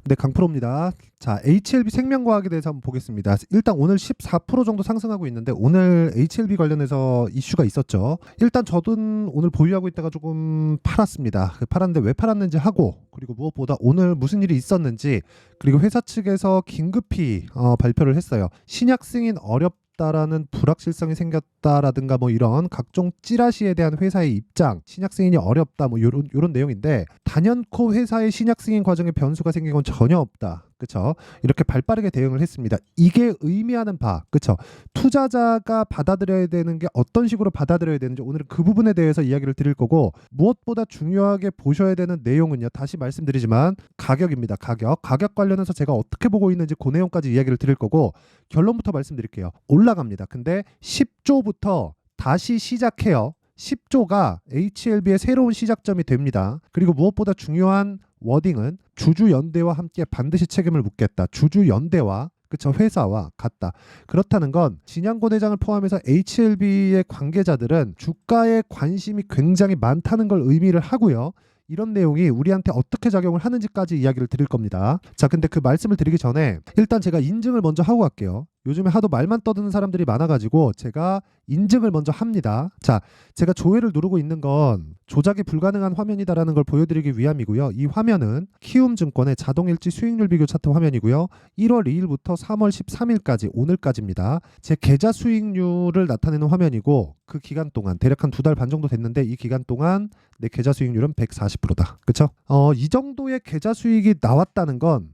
네, 강프로입니다. 자, HLB 생명과학에 대해서 한번 보겠습니다. 일단 오늘 14% 정도 상승하고 있는데 오늘 HLB 관련해서 이슈가 있었죠. 일단 저도 오늘 보유하고 있다가 조금 팔았습니다. 팔았는데 왜 팔았는지 하고, 그리고 무엇보다 오늘 무슨 일이 있었는지, 그리고 회사 측에서 긴급히 발표를 했어요. 신약 승인 어렵다라는 불확실성이 생겼다라든가 뭐 이런 각종 찌라시에 대한 회사의 입장, 신약 승인이 어렵다 뭐 요런 내용인데, 단연코 회사의 신약 승인 과정에 변수가 생긴 건 전혀 없다. 그쵸? 이렇게 발빠르게 대응을 했습니다. 이게 의미하는 바, 그쵸? 투자자가 받아들여야 되는 게 어떤 식으로 받아들여야 되는지 오늘은 그 부분에 대해서 이야기를 드릴 거고, 무엇보다 중요하게 보셔야 되는 내용은요, 다시 말씀드리지만 가격입니다. 가격 관련해서 제가 어떻게 보고 있는지 그 내용까지 이야기를 드릴 거고, 결론부터 말씀드릴게요. 올라갑니다. 근데 10조부터 다시 시작해요. 10조가 HLB의 새로운 시작점이 됩니다. 그리고 무엇보다 중요한 워딩은 주주연대와 함께 반드시 책임을 묻겠다. 주주연대와 그쵸, 회사와 같다. 그렇다는 건 진양권 회장을 포함해서 HLB의 관계자들은 주가에 관심이 굉장히 많다는 걸 의미를 하고요. 이런 내용이 우리한테 어떻게 작용을 하는지까지 이야기를 드릴 겁니다. 자, 근데 그 말씀을 드리기 전에 일단 제가 인증을 먼저 하고 갈게요. 요즘에 하도 말만 떠드는 사람들이 많아가지고 제가 인증을 먼저 합니다. 자, 제가 조회를 누르고 있는 건 조작이 불가능한 화면이다라는 걸 보여드리기 위함이고요. 이 화면은 키움증권의 자동일지 수익률 비교 차트 화면이고요. 1월 2일부터 3월 13일까지 오늘까지입니다. 제 계좌 수익률을 나타내는 화면이고, 그 기간 동안 대략 한 2달 반 정도 됐는데 이 기간 동안 내 계좌 수익률은 140%다. 그쵸? 이 정도의 계좌 수익이 나왔다는 건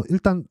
일단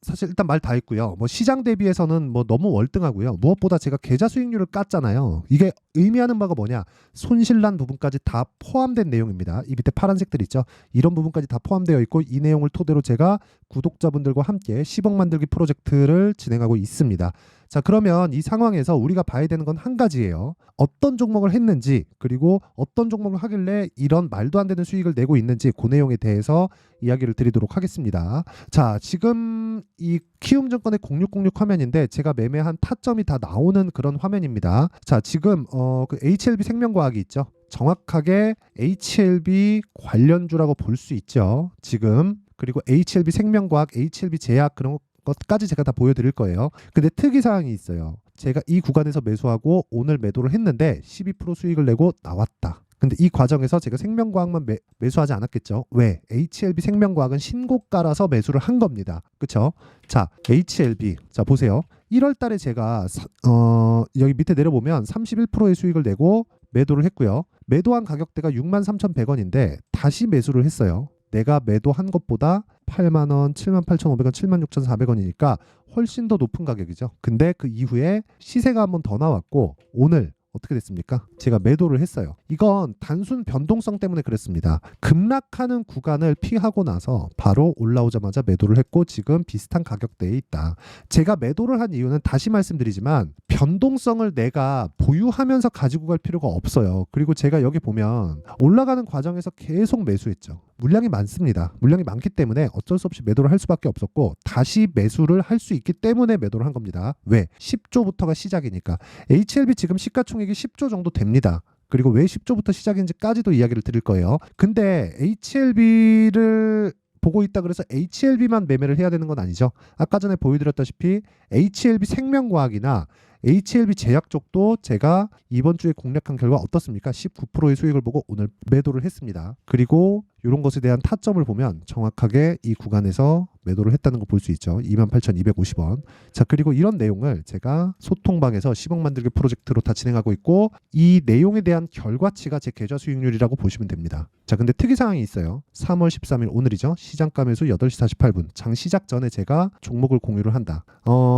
말 다 했고요. 뭐 시장 대비해서는 뭐 너무 월등하고요. 무엇보다 제가 계좌 수익률을 깠잖아요. 이게 의미하는 바가 뭐냐? 손실난 부분까지 다 포함된 내용입니다. 이 밑에 파란색들 있죠? 이런 부분까지 다 포함되어 있고, 이 내용을 토대로 제가 구독자분들과 함께 10억 만들기 프로젝트를 진행하고 있습니다. 자, 그러면 이 상황에서 우리가 봐야 되는 건 한 가지예요. 어떤 종목을 했는지, 그리고 어떤 종목을 하길래 이런 말도 안 되는 수익을 내고 있는지, 그 내용에 대해서 이야기를 드리도록 하겠습니다. 자, 지금 이 키움증권의 0606 화면인데 제가 매매한 타점이 다 나오는 그런 화면입니다. 자, 지금 그 HLB 생명과학이 있죠. 정확하게 HLB 관련주라고 볼 수 있죠. 지금. 그리고 HLB 생명과학, HLB 제약 그런 것까지 제가 다 보여드릴 거예요. 근데 특이사항이 있어요. 제가 이 구간에서 매수하고 오늘 매도를 했는데 12% 수익을 내고 나왔다. 근데 이 과정에서 제가 생명과학만 매수하지 않았겠죠. 왜? HLB 생명과학은 신고가라서 매수를 한 겁니다. 그쵸? 자, HLB. 자, 보세요. 1월 달에 제가 여기 밑에 내려보면 31%의 수익을 내고 매도를 했고요. 매도한 가격대가 63,100원인데 다시 매수를 했어요. 내가 매도한 것보다 8만원, 78,500원, 76,400원이니까 훨씬 더 높은 가격이죠. 근데 그 이후에 시세가 한 번 더 나왔고, 오늘 어떻게 됐습니까? 제가 매도를 했어요. 이건 단순 변동성 때문에 그랬습니다. 급락하는 구간을 피하고 나서 바로 올라오자마자 매도를 했고, 지금 비슷한 가격대에 있다. 제가 매도를 한 이유는 다시 말씀드리지만 변동성을 내가 보유하면서 가지고 갈 필요가 없어요. 그리고 제가 여기 보면 올라가는 과정에서 계속 매수했죠. 물량이 많습니다. 물량이 많기 때문에 어쩔 수 없이 매도를 할 수밖에 없었고, 다시 매수를 할 수 있기 때문에 매도를 한 겁니다. 왜? 10조부터가 시작이니까. HLB 지금 시가총액이 10조 정도 됩니다. 그리고 왜 10조부터 시작인지까지도 이야기를 드릴 거예요. 근데 HLB를 보고 있다 그래서 HLB만 매매를 해야 되는 건 아니죠. 아까 전에 보여드렸다시피 HLB 생명과학이나 HLB 제약 쪽도 제가 이번 주에 공략한 결과 어떻습니까? 19%의 수익을 보고 오늘 매도를 했습니다. 그리고 이런 것에 대한 타점을 보면 정확하게 이 구간에서 매도를 했다는 거 볼 수 있죠. 28,250원. 자, 그리고 이런 내용을 제가 소통방에서 10억 만들기 프로젝트로 다 진행하고 있고, 이 내용에 대한 결과치가 제 계좌 수익률이라고 보시면 됩니다. 자, 근데 특이사항이 있어요. 3월 13일 오늘이죠. 시장가 매수 8시 48분. 장 시작 전에 제가 종목을 공유를 한다.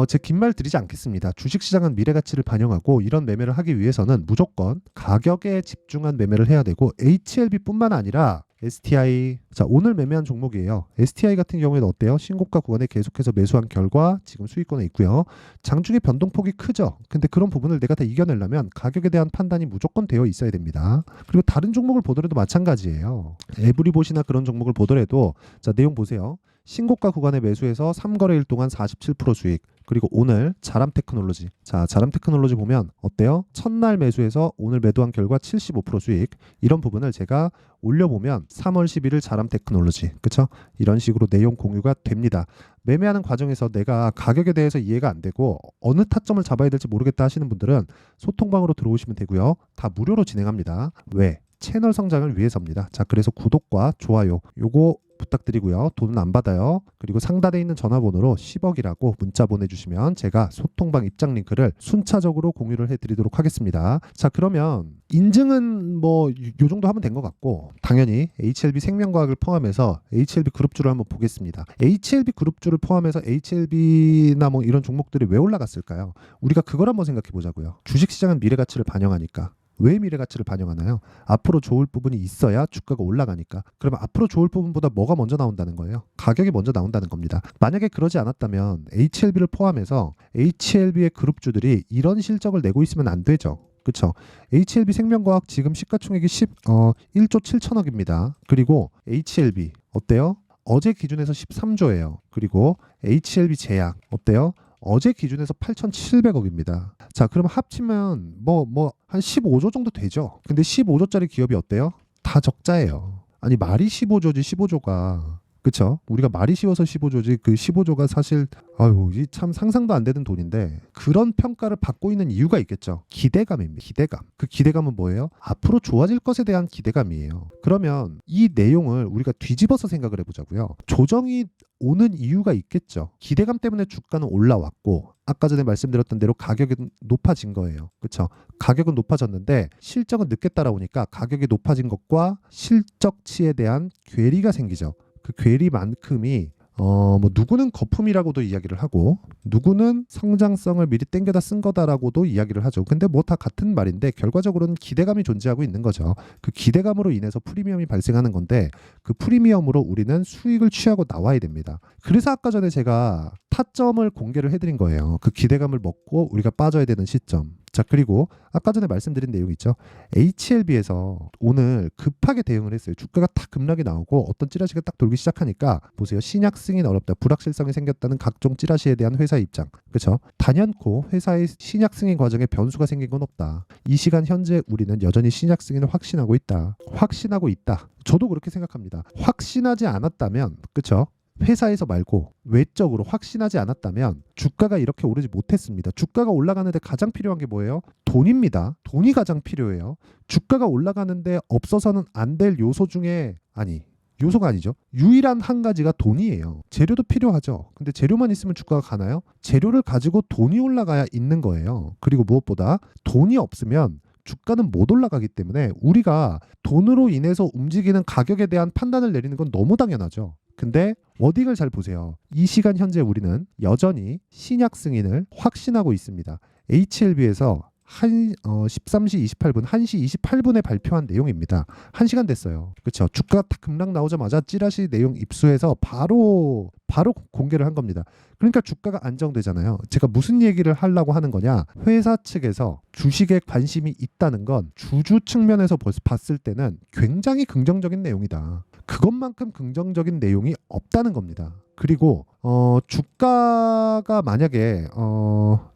제 긴 말 드리지 않겠습니다. 주식시장은 미래가치를 반영하고 이런 매매를 하기 위해서는 무조건 가격에 집중한 매매를 해야 되고, HLB뿐만 아니라 STI. 자, 오늘 매매한 종목이에요. STI 같은 경우에는 어때요? 신고가 구간에 계속해서 매수한 결과 지금 수익권에 있고요. 장중에 변동폭이 크죠. 근데 그런 부분을 내가 다 이겨내려면 가격에 대한 판단이 무조건 되어 있어야 됩니다. 그리고 다른 종목을 보더라도 마찬가지예요. 에브리봇이나 그런 종목을 보더라도, 자, 내용 보세요. 신고가 구간에 매수해서 3거래일 동안 47% 수익. 그리고 오늘 자람테크놀로지. 자, 자람테크놀로지 보면 어때요? 첫날 매수해서 오늘 매도한 결과 75% 수익. 이런 부분을 제가 올려보면 3월 11일 자람테크놀로지. 그쵸? 이런 식으로 내용 공유가 됩니다. 매매하는 과정에서 내가 가격에 대해서 이해가 안 되고 어느 타점을 잡아야 될지 모르겠다 하시는 분들은 소통방으로 들어오시면 되고요. 다 무료로 진행합니다. 왜? 채널 성장을 위해서입니다. 자, 그래서 구독과 좋아요 요거 부탁드리고요. 돈은 안 받아요. 그리고 상단에 있는 전화번호로 10억이라고 문자 보내주시면 제가 소통방 입장 링크를 순차적으로 공유를 해드리도록 하겠습니다. 자, 그러면 인증은 뭐 요 정도 하면 된 것 같고 당연히 HLB 생명과학을 포함해서 HLB 그룹주를 한번 보겠습니다. HLB 그룹주를 포함해서 HLB나 뭐 이런 종목들이 왜 올라갔을까요? 우리가 그걸 한번 생각해 보자고요. 주식시장은 미래가치를 반영하니까. 왜 미래가치를 반영하나요? 앞으로 좋을 부분이 있어야 주가가 올라가니까. 그러면 앞으로 좋을 부분보다 뭐가 먼저 나온다는 거예요? 가격이 먼저 나온다는 겁니다. 만약에 그러지 않았다면 HLB를 포함해서 HLB의 그룹주들이 이런 실적을 내고 있으면 안 되죠. 그렇죠? HLB 생명과학 지금 시가총액이 1조 7천억입니다. 그리고 HLB 어때요? 어제 기준에서 13조예요. 그리고 HLB 제약 어때요? 어제 기준에서 8,700억입니다. 자, 그럼 합치면 한 15조 정도 되죠. 근데 15조짜리 기업이 어때요? 다 적자예요. 아니 말이 15조지 15조가. 그쵸? 우리가 말이 쉬워서 15조지 그 15조가 사실 이 참 상상도 안 되는 돈인데 그런 평가를 받고 있는 이유가 있겠죠. 기대감입니다. 기대감. 그 기대감은 뭐예요? 앞으로 좋아질 것에 대한 기대감이에요. 그러면 이 내용을 우리가 뒤집어서 생각을 해보자고요. 조정이 오는 이유가 있겠죠. 기대감 때문에 주가는 올라왔고 아까 전에 말씀드렸던 대로 가격은 높아진 거예요. 그렇죠? 가격은 높아졌는데 실적은 늦게 따라오니까 가격이 높아진 것과 실적치에 대한 괴리가 생기죠. 그 괴리만큼이 누구는 거품이라고도 이야기를 하고 누구는 성장성을 미리 땡겨다 쓴 거다라고도 이야기를 하죠. 근데 뭐 다 같은 말인데 결과적으로는 기대감이 존재하고 있는 거죠. 그 기대감으로 인해서 프리미엄이 발생하는 건데 그 프리미엄으로 우리는 수익을 취하고 나와야 됩니다. 그래서 아까 전에 제가 타점을 공개를 해드린 거예요. 그 기대감을 먹고 우리가 빠져야 되는 시점. 자, 그리고 아까 전에 말씀드린 내용 있죠. HLB에서 오늘 급하게 대응을 했어요. 주가가 딱 급락이 나오고 어떤 찌라시가 딱 돌기 시작하니까 보세요. 신약 승인 어렵다. 불확실성이 생겼다는 각종 찌라시에 대한 회사의 입장. 그렇죠? 단연코 회사의 신약 승인 과정에 변수가 생긴 건 없다. 이 시간 현재 우리는 여전히 신약 승인을 확신하고 있다. 확신하고 있다. 저도 그렇게 생각합니다. 확신하지 않았다면 그렇죠? 회사에서 말고 외적으로 확신하지 않았다면 주가가 이렇게 오르지 못했습니다. 주가가 올라가는데 가장 필요한 게 뭐예요? 돈입니다. 돈이 가장 필요해요. 주가가 올라가는데 없어서는 안 될 요소 중에 요소가 아니죠. 유일한 한 가지가 돈이에요. 재료도 필요하죠. 근데 재료만 있으면 주가가 가나요? 재료를 가지고 돈이 올라가야 있는 거예요. 그리고 무엇보다 돈이 없으면 주가는 못 올라가기 때문에 우리가 돈으로 인해서 움직이는 가격에 대한 판단을 내리는 건 너무 당연하죠. 근데 워딩을 잘 보세요. 이 시간 현재 우리는 여전히 신약 승인을 확신하고 있습니다. HLB에서 13시 28분, 1시 28분에 발표한 내용입니다. 1시간 됐어요. 그렇죠? 주가가 딱 급락 나오자마자 찌라시 내용 입수해서 바로 공개를 한 겁니다. 그러니까 주가가 안정되잖아요. 제가 무슨 얘기를 하려고 하는 거냐? 회사 측에서 주식에 관심이 있다는 건 주주 측면에서 봤을 때는 굉장히 긍정적인 내용이다. 그것만큼 긍정적인 내용이 없다는 겁니다. 그리고 주가가 만약에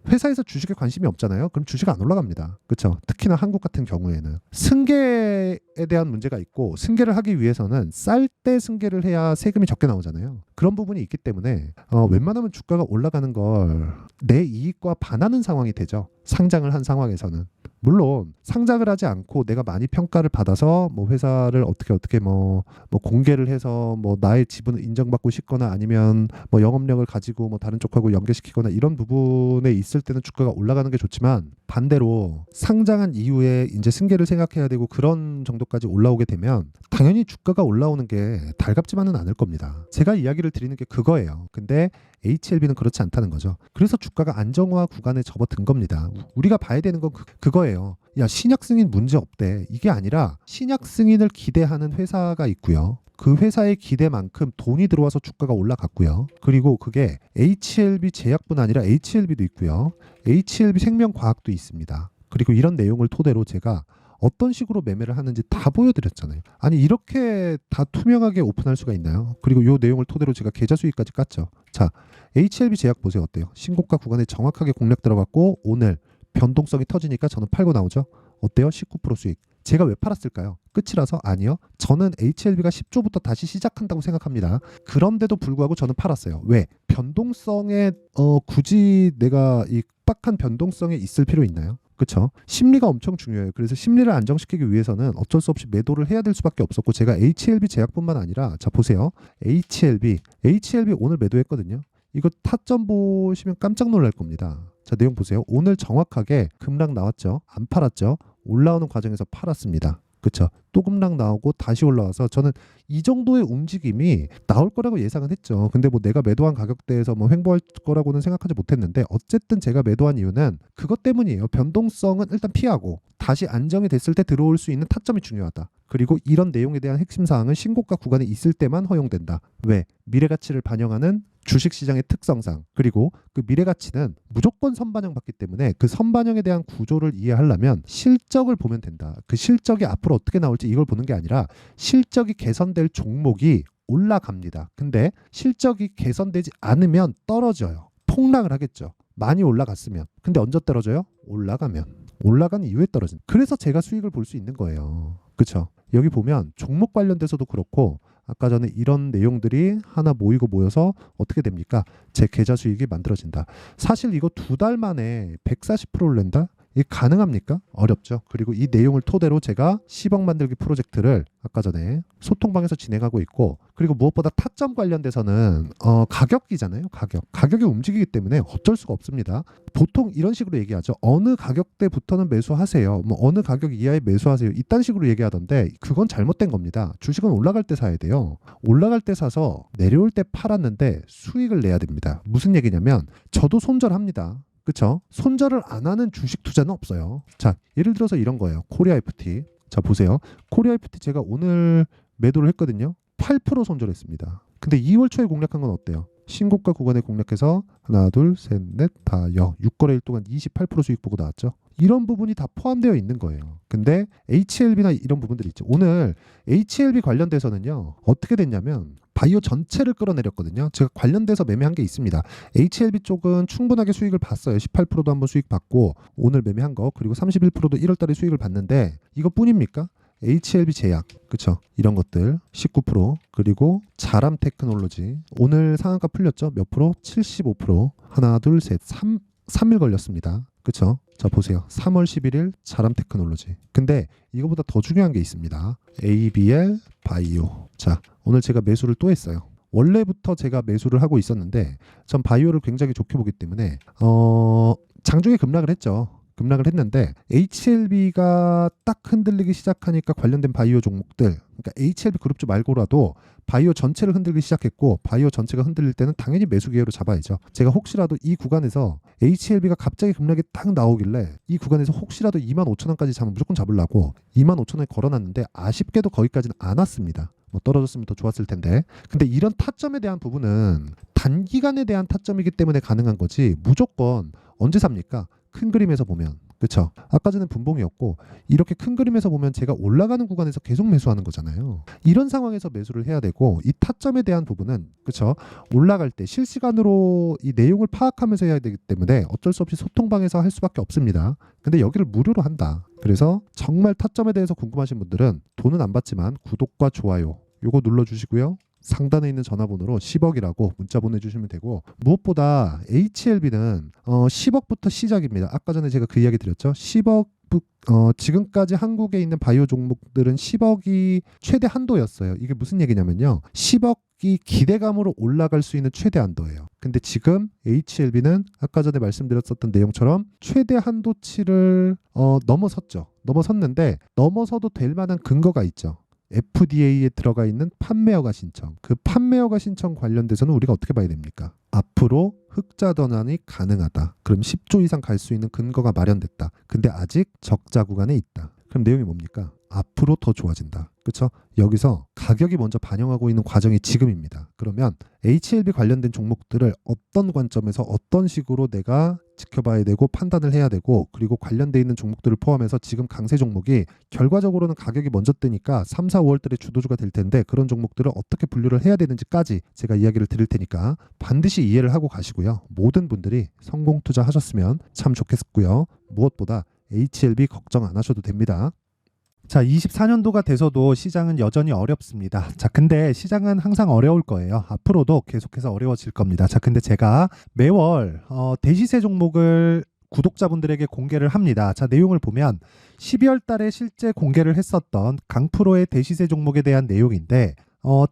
회사에서 주식에 관심이 없잖아요. 그럼 주식 안 올라갑니다. 그렇죠? 특히나 한국 같은 경우에는 승계에 대한 문제가 있고 승계를 하기 위해서는 쌀 때 승계를 해야 세금이 적게 나오잖아요. 그런 부분이 있기 때문에 웬만하면 주가가 올라가는 걸 내 이익과 반하는 상황이 되죠. 상장을 한 상황에서는. 물론 상장을 하지 않고 내가 많이 평가를 받아서 뭐 회사를 어떻게 뭐 공개를 해서 뭐 나의 지분을 인정받고 싶거나 아니면 뭐 영업력을 가지고 뭐 다른 쪽하고 연계시키거나 이런 부분에 있을 때는 주가가 올라가는 게 좋지만 반대로 상장한 이후에 이제 승계를 생각해야 되고 그런 정도까지 올라오게 되면 당연히 주가가 올라오는 게 달갑지만은 않을 겁니다. 제가 이야기를 드리는 게 그거예요. 근데 HLB는 그렇지 않다는 거죠. 그래서 주가가 안정화 구간에 접어든 겁니다. 우리가 봐야 되는 건 그거예요. 야, 신약 승인 문제 없대. 이게 아니라 신약 승인을 기대하는 회사가 있고요. 그 회사의 기대만큼 돈이 들어와서 주가가 올라갔고요. 그리고 그게 HLB 제약뿐 아니라 HLB도 있고요. HLB 생명과학도 있습니다. 그리고 이런 내용을 토대로 제가 어떤 식으로 매매를 하는지 다 보여드렸잖아요. 아니 이렇게 다 투명하게 오픈할 수가 있나요? 그리고 이 내용을 토대로 제가 계좌 수익까지 깠죠. 자, HLB 제약 보세요. 어때요? 신고가 구간에 정확하게 공략 들어갔고 오늘 변동성이 터지니까 저는 팔고 나오죠. 어때요? 19% 수익. 제가 왜 팔았을까요? 끝이라서? 아니요. 저는 HLB가 10조부터 다시 시작한다고 생각합니다. 그런데도 불구하고 저는 팔았어요. 왜? 변동성에 굳이 내가 이 빡한 변동성에 있을 필요 있나요? 그렇죠? 심리가 엄청 중요해요. 그래서 심리를 안정시키기 위해서는 어쩔 수 없이 매도를 해야 될 수밖에 없었고 제가 HLB 제약뿐만 아니라 자 보세요. HLB 오늘 매도했거든요. 이거 타점 보시면 깜짝 놀랄 겁니다. 자 내용 보세요. 오늘 정확하게 급락 나왔죠. 안 팔았죠. 올라오는 과정에서 팔았습니다. 그쵸? 또 급락 나오고 다시 올라와서 저는 이 정도의 움직임이 나올 거라고 예상은 했죠. 근데 뭐 내가 매도한 가격대에서 뭐 횡보할 거라고는 생각하지 못했는데 어쨌든 제가 매도한 이유는 그것 때문이에요. 변동성은 일단 피하고 다시 안정이 됐을 때 들어올 수 있는 타점이 중요하다. 그리고 이런 내용에 대한 핵심 사항은 신고가 구간에 있을 때만 허용된다. 왜? 미래가치를 반영하는 주식시장의 특성상 그리고 그 미래가치는 무조건 선반영 받기 때문에 그 선반영에 대한 구조를 이해하려면 실적을 보면 된다. 그 실적이 앞으로 어떻게 나올지 이걸 보는 게 아니라 실적이 개선될 종목이 올라갑니다. 근데 실적이 개선되지 않으면 떨어져요. 폭락을 하겠죠. 많이 올라갔으면. 근데 언제 떨어져요? 올라가면. 올라간 이후에 떨어진. 그래서 제가 수익을 볼 수 있는 거예요. 그렇죠? 여기 보면 종목 관련돼서도 그렇고 아까 전에 이런 내용들이 하나 모이고 모여서 어떻게 됩니까? 제 계좌 수익이 만들어진다. 사실 이거 2달 만에 140%를 낸다? 이게 가능합니까? 어렵죠. 그리고 이 내용을 토대로 제가 10억 만들기 프로젝트를 아까 전에 소통방에서 진행하고 있고 그리고 무엇보다 타점 관련돼서는 가격이잖아요. 가격이 움직이기 때문에 어쩔 수가 없습니다. 보통 이런 식으로 얘기하죠. 어느 가격대부터는 매수하세요. 뭐 어느 가격 이하에 매수하세요. 이딴 식으로 얘기하던데 그건 잘못된 겁니다. 주식은 올라갈 때 사야 돼요. 올라갈 때 사서 내려올 때 팔았는데 수익을 내야 됩니다. 무슨 얘기냐면 저도 손절합니다. 그쵸? 손절을 안 하는 주식 투자는 없어요. 자, 예를 들어서 이런 거예요. 코리아 FT. 자, 보세요. 코리아 FT 제가 오늘 매도를 했거든요. 8% 손절했습니다. 근데 2월 초에 공략한 건 어때요? 신고가 구간에 공략해서 하나, 둘, 셋, 넷, 다, 6거래일 동안 28% 수익 보고 나왔죠. 이런 부분이 다 포함되어 있는 거예요. 근데 HLB나 이런 부분들이 있죠. 오늘 HLB 관련돼서는요. 어떻게 됐냐면 바이오 전체를 끌어내렸거든요. 제가 관련돼서 매매한 게 있습니다. HLB 쪽은 충분하게 수익을 봤어요. 18%도 한번 수익 받고 오늘 매매한 거 그리고 31%도 1월 달에 수익을 봤는데 이것뿐입니까? HLB 제약, 그쵸? 이런 것들 19% 그리고 자람 테크놀로지 오늘 상한가 풀렸죠? 몇 프로? 75% 하나 둘셋 3일 걸렸습니다. 그쵸? 자 보세요. 3월 11일 자람 테크놀로지. 근데 이거보다 더 중요한 게 있습니다. ABL 바이오. 자 오늘 제가 매수를 또 했어요. 원래부터 제가 매수를 하고 있었는데 전 바이오를 굉장히 좋게 보기 때문에 장중에 급락을 했죠. 급락을 했는데 HLB가 딱 흔들리기 시작하니까 관련된 바이오 종목들 그러니까 HLB 그룹주 말고라도 바이오 전체를 흔들기 시작했고 바이오 전체가 흔들릴 때는 당연히 매수 기회로 잡아야죠. 제가 혹시라도 이 구간에서 HLB가 갑자기 급락이 딱 나오길래 이 구간에서 혹시라도 25,000원까지 잡으면 무조건 잡으려고 25,000원에 걸어놨는데 아쉽게도 거기까지는 안 왔습니다. 뭐 떨어졌으면 더 좋았을 텐데. 근데 이런 타점에 대한 부분은 단기간에 대한 타점이기 때문에 가능한 거지 무조건 언제 삽니까? 큰 그림에서 보면 그렇죠. 아까 전에 분봉이었고 이렇게 큰 그림에서 보면 제가 올라가는 구간에서 계속 매수하는 거잖아요. 이런 상황에서 매수를 해야 되고 이 타점에 대한 부분은 그렇죠. 올라갈 때 실시간으로 이 내용을 파악하면서 해야 되기 때문에 어쩔 수 없이 소통방에서 할 수밖에 없습니다. 근데 여기를 무료로 한다. 그래서 정말 타점에 대해서 궁금하신 분들은 돈은 안 받지만 구독과 좋아요 요거 눌러주시고요. 상단에 있는 전화번호로 10억이라고 문자 보내주시면 되고 무엇보다 HLB는 10억부터 시작입니다. 아까 전에 제가 그 이야기 드렸죠. 10억 지금까지 한국에 있는 바이오 종목들은 10억이 최대 한도였어요. 이게 무슨 얘기냐면요. 10억이 기대감으로 올라갈 수 있는 최대 한도예요. 근데 지금 HLB는 아까 전에 말씀드렸었던 내용처럼 최대 한도치를 넘어섰죠. 넘어섰는데 넘어서도 될 만한 근거가 있죠. FDA에 들어가 있는 판매허가 신청. 그 판매허가 신청 관련돼서는 우리가 어떻게 봐야 됩니까? 앞으로 흑자 전환이 가능하다. 그럼 10조 이상 갈 수 있는 근거가 마련됐다. 근데 아직 적자 구간에 있다. 그럼 내용이 뭡니까? 앞으로 더 좋아진다. 그렇죠? 여기서 가격이 먼저 반영하고 있는 과정이 지금입니다. 그러면 HLB 관련된 종목들을 어떤 관점에서 어떤 식으로 내가 지켜봐야 되고 판단을 해야 되고, 그리고 관련돼 있는 종목들을 포함해서 지금 강세 종목이 결과적으로는 가격이 먼저 뜨니까 3, 4, 5월달에 주도주가 될 텐데 그런 종목들을 어떻게 분류를 해야 되는지까지 제가 이야기를 드릴 테니까 반드시 이해를 하고 가시고요. 모든 분들이 성공 투자하셨으면 참 좋겠고요. 무엇보다 HLB 걱정 안 하셔도 됩니다. 자, 24년도가 돼서도 시장은 여전히 어렵습니다. 자, 근데 시장은 항상 어려울 거예요. 앞으로도 계속해서 어려워질 겁니다. 자, 근데 제가 매월 대시세 종목을 구독자분들에게 공개를 합니다. 자, 내용을 보면 12월 달에 실제 공개를 했었던 강프로의 대시세 종목에 대한 내용인데,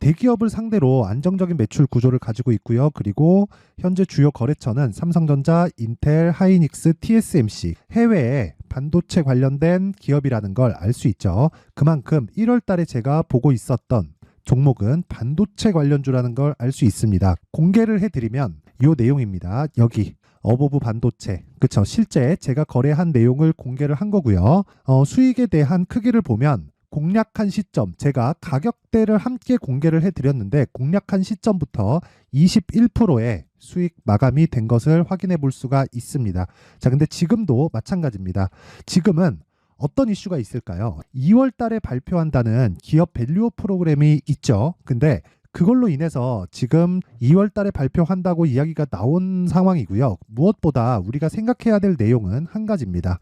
대기업을 상대로 안정적인 매출 구조를 가지고 있고요. 그리고 현재 주요 거래처는 삼성전자, 인텔, 하이닉스, TSMC, 해외에 반도체 관련된 기업이라는 걸 알 수 있죠. 그만큼 1월 달에 제가 보고 있었던 종목은 반도체 관련주라는 걸 알 수 있습니다. 공개를 해드리면 이 내용입니다. 여기 어버브 반도체, 그쵸? 실제 제가 거래한 내용을 공개를 한 거고요. 수익에 대한 크기를 보면 공략한 시점, 제가 가격대를 함께 공개를 해드렸는데 공략한 시점부터 21%의 수익 마감이 된 것을 확인해 볼 수가 있습니다. 자, 근데 지금도 마찬가지입니다. 지금은 어떤 이슈가 있을까요? 2월 달에 발표한다는 기업 밸류업 프로그램이 있죠. 근데 그걸로 인해서 지금 2월 달에 발표한다고 이야기가 나온 상황이고요. 무엇보다 우리가 생각해야 될 내용은 한 가지입니다.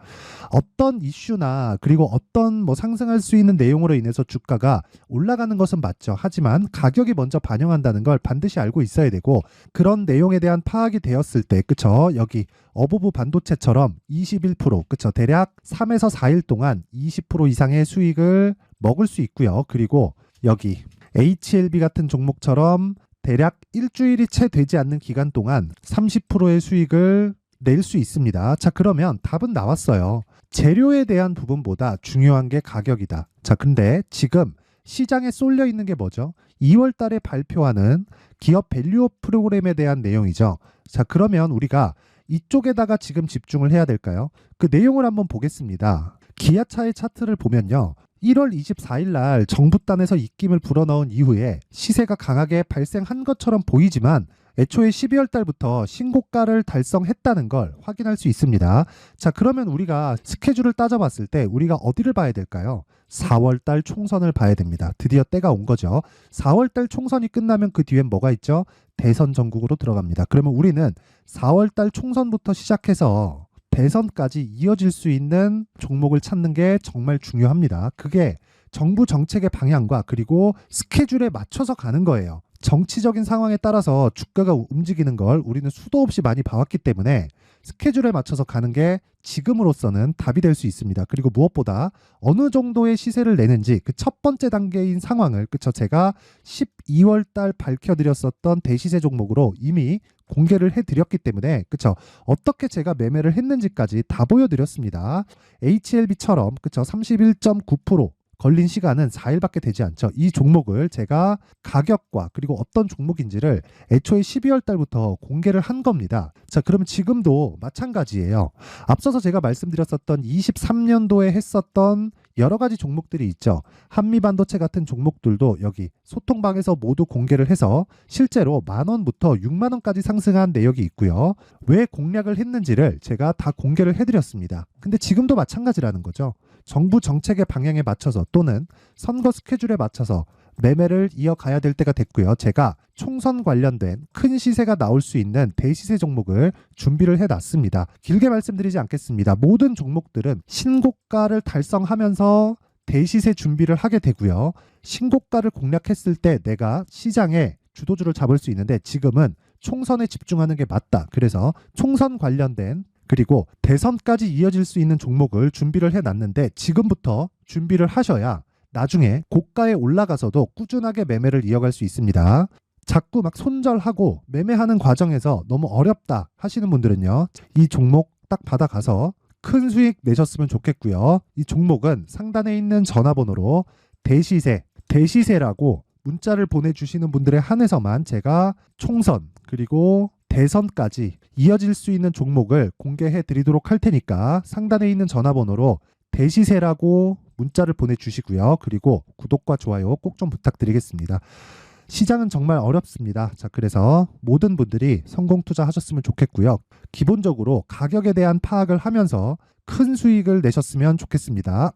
어떤 이슈나 그리고 어떤 상승할 수 있는 내용으로 인해서 주가가 올라가는 것은 맞죠. 하지만 가격이 먼저 반영한다는 걸 반드시 알고 있어야 되고, 그런 내용에 대한 파악이 되었을 때, 그쵸? 여기 어버브 반도체처럼 21%, 그쵸? 대략 3에서 4일 동안 20% 이상의 수익을 먹을 수 있고요. 그리고 여기 HLB 같은 종목처럼 대략 일주일이 채 되지 않는 기간 동안 30%의 수익을 낼 수 있습니다. 자, 그러면 답은 나왔어요. 재료에 대한 부분보다 중요한 게 가격이다. 자, 근데 지금 시장에 쏠려 있는 게 뭐죠? 2월 달에 발표하는 기업 밸류업 프로그램에 대한 내용이죠. 자, 그러면 우리가 이쪽에다가 지금 집중을 해야 될까요? 그 내용을 한번 보겠습니다. 기아차의 차트를 보면요. 1월 24일 날 정부단에서 입김을 불어넣은 이후에 시세가 강하게 발생한 것처럼 보이지만 애초에 12월 달부터 신고가를 달성했다는 걸 확인할 수 있습니다. 자, 그러면 우리가 스케줄을 따져봤을 때 우리가 어디를 봐야 될까요? 4월 달 총선을 봐야 됩니다. 드디어 때가 온 거죠. 4월 달 총선이 끝나면 그 뒤엔 뭐가 있죠? 대선 전국으로 들어갑니다. 그러면 우리는 4월 달 총선부터 시작해서 대선까지 이어질 수 있는 종목을 찾는 게 정말 중요합니다. 그게 정부 정책의 방향과 그리고 스케줄에 맞춰서 가는 거예요. 정치적인 상황에 따라서 주가가 움직이는 걸 우리는 수도 없이 많이 봐왔기 때문에 스케줄에 맞춰서 가는 게 지금으로서는 답이 될 수 있습니다. 그리고 무엇보다 어느 정도의 시세를 내는지 그 첫 번째 단계인 상황을, 그쵸? 제가 12월 달 밝혀드렸었던 대시세 종목으로 이미 공개를 해드렸기 때문에, 그쵸? 어떻게 제가 매매를 했는지까지 다 보여드렸습니다. HLB처럼, 그쵸? 31.9% 걸린 시간은 4일밖에 되지 않죠. 이 종목을 제가 가격과 그리고 어떤 종목인지를 애초에 12월 달부터 공개를 한 겁니다. 자, 그러면 지금도 마찬가지예요. 앞서서 제가 말씀드렸었던 23년도에 했었던 여러 가지 종목들이 있죠. 한미반도체 같은 종목들도 여기 소통방에서 모두 공개를 해서 실제로 10,000원부터 60,000원까지 상승한 내역이 있고요. 왜 공략을 했는지를 제가 다 공개를 해드렸습니다. 근데 지금도 마찬가지라는 거죠. 정부 정책의 방향에 맞춰서 또는 선거 스케줄에 맞춰서 매매를 이어가야 될 때가 됐고요. 제가 총선 관련된 큰 시세가 나올 수 있는 대시세 종목을 준비를 해놨습니다. 길게 말씀드리지 않겠습니다. 모든 종목들은 신고가를 달성하면서 대시세 준비를 하게 되고요. 신고가를 공략했을 때 내가 시장에 주도주를 잡을 수 있는데 지금은 총선에 집중하는 게 맞다. 그래서 총선 관련된 그리고 대선까지 이어질 수 있는 종목을 준비를 해놨는데 지금부터 준비를 하셔야 나중에 고가에 올라가서도 꾸준하게 매매를 이어갈 수 있습니다. 자꾸 막 손절하고 매매하는 과정에서 너무 어렵다 하시는 분들은요. 이 종목 딱 받아가서 큰 수익 내셨으면 좋겠고요. 이 종목은 상단에 있는 전화번호로 대시세라고 문자를 보내주시는 분들에 한해서만 제가 총선 그리고 대선까지 이어질 수 있는 종목을 공개해 드리도록 할 테니까 상단에 있는 전화번호로 대시세라고 문자를 보내주시고요. 그리고 구독과 좋아요 꼭 좀 부탁드리겠습니다. 시장은 정말 어렵습니다. 자, 그래서 모든 분들이 성공 투자하셨으면 좋겠고요. 기본적으로 가격에 대한 파악을 하면서 큰 수익을 내셨으면 좋겠습니다.